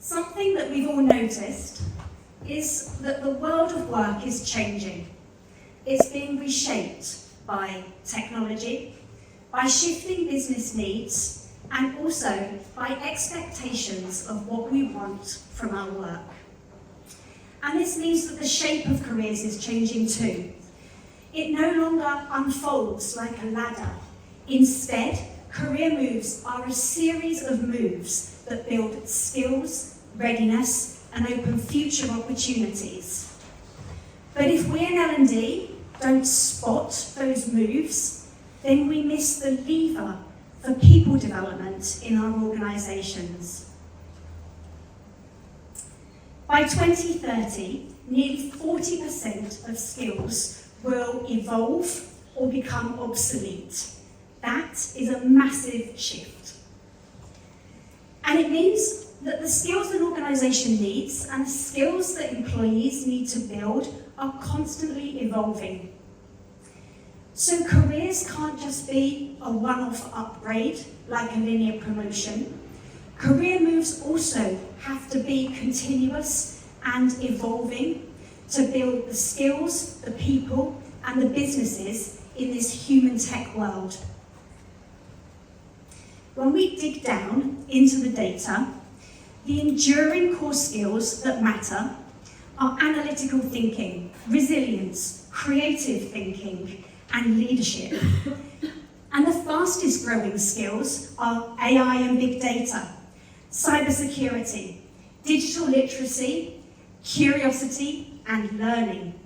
Something that we've all noticed is that the world of work is changing. It's being reshaped by technology, by shifting business needs, and also by expectations of what we want from our work. And this means that the shape of careers is changing too. It no longer unfolds like a ladder. Instead, career moves are a series of moves that build skills, readiness, and open future opportunities. But if we in L&D don't spot those moves, then we miss the lever for people development in our organisations. By 2030, nearly 40% of skills will evolve or become obsolete. That is a massive shift. And it means that the skills an organisation needs and the skills that employees need to build are constantly evolving. So careers can't just be a one-off upgrade like a linear promotion. Career moves also have to be continuous and evolving to build the skills, the people, and the businesses in this human tech world. When we dig down into the data, the enduring core skills that matter are analytical thinking, resilience, creative thinking, and leadership. And the fastest growing skills are AI and big data, cybersecurity, digital literacy, curiosity, and learning,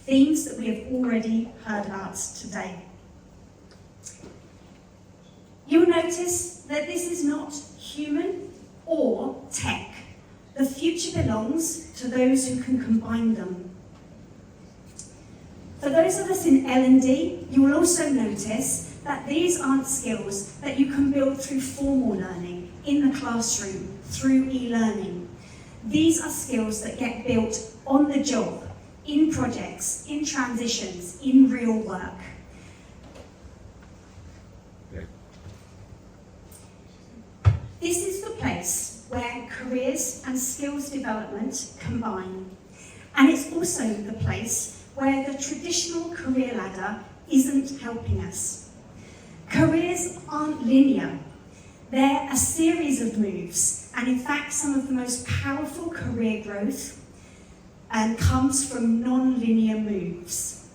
themes that we have already heard about today. You'll notice that this is not human or tech. The future belongs to those who can combine them. For those of us in L&D, you will also notice that these aren't skills that you can build through formal learning, in the classroom, through e-learning. These are skills that get built on the job, in projects, in transitions, in real work. This is the place where careers and skills development combine. And it's also the place where the traditional career ladder isn't helping us. Careers aren't linear. They're a series of moves, and in fact, some of the most powerful career growth comes from non-linear moves.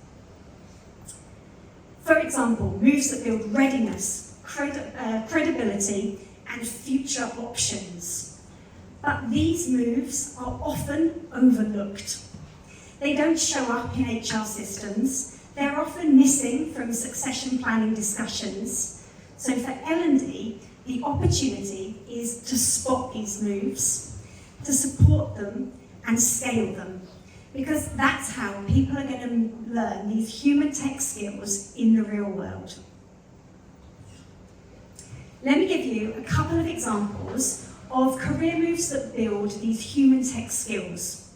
For example, moves that build readiness, credibility, and future options. But these moves are often overlooked. They don't show up in HR systems. They're often missing from succession planning discussions. So for L&D, the opportunity is to spot these moves, to support them and scale them, because that's how people are going to learn these human tech skills in the real world. Let me give you a couple of examples of career moves that build these human tech skills.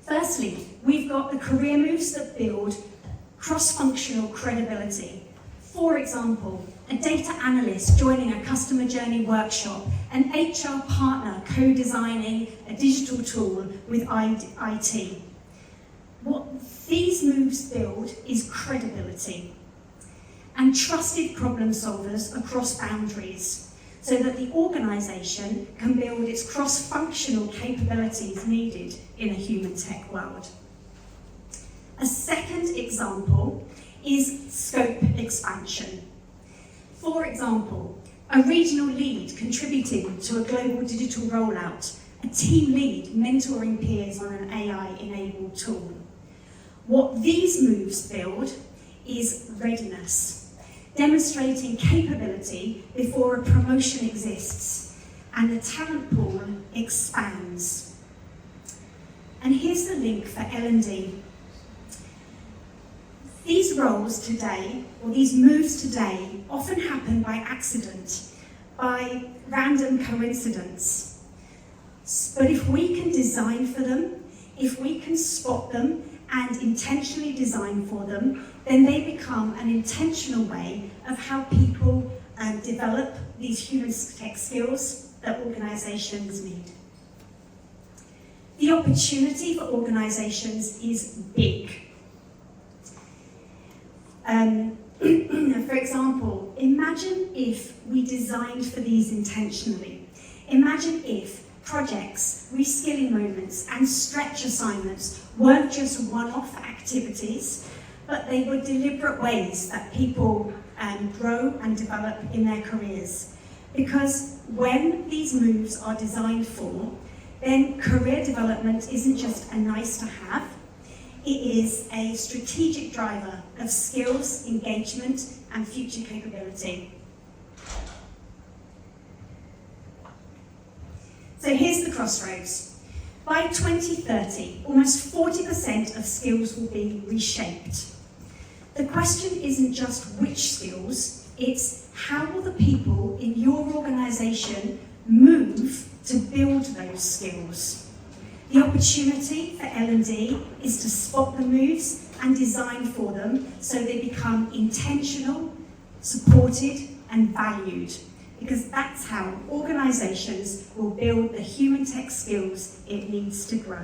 Firstly, we've got the career moves that build cross-functional credibility. For example, a data analyst joining a customer journey workshop, an HR partner co-designing a digital tool with IT. What these moves build is credibility and trusted problem solvers across boundaries, so that the organisation can build its cross-functional capabilities needed in a human tech world. A second example is scope expansion. For example, a regional lead contributing to a global digital rollout, a team lead mentoring peers on an AI-enabled tool. What these moves build is readiness, demonstrating capability before a promotion exists, and the talent pool expands. And here's the link for L&D. These roles today, or these moves today, often happen by accident, by random coincidence. But if we can design for them, if we can spot them and intentionally design for them, then they become an intentional way of how people develop these human tech skills that organisations need. The opportunity for organisations is big. For example, imagine if we designed for these intentionally. Imagine if projects, reskilling moments, and stretch assignments weren't just one-off activities, but they were deliberate ways that people grow and develop in their careers. Because when these moves are designed for, then career development isn't just a nice to have, it is a strategic driver of skills, engagement, and future capability. So here's the crossroads. By 2030, almost 40% of skills will be reshaped. The question isn't just which skills, it's how will the people in your organisation move to build those skills. The opportunity for L&D is to spot the moves and design for them so they become intentional, supported, and valued. Because that's how organisations will build the human tech skills it needs to grow.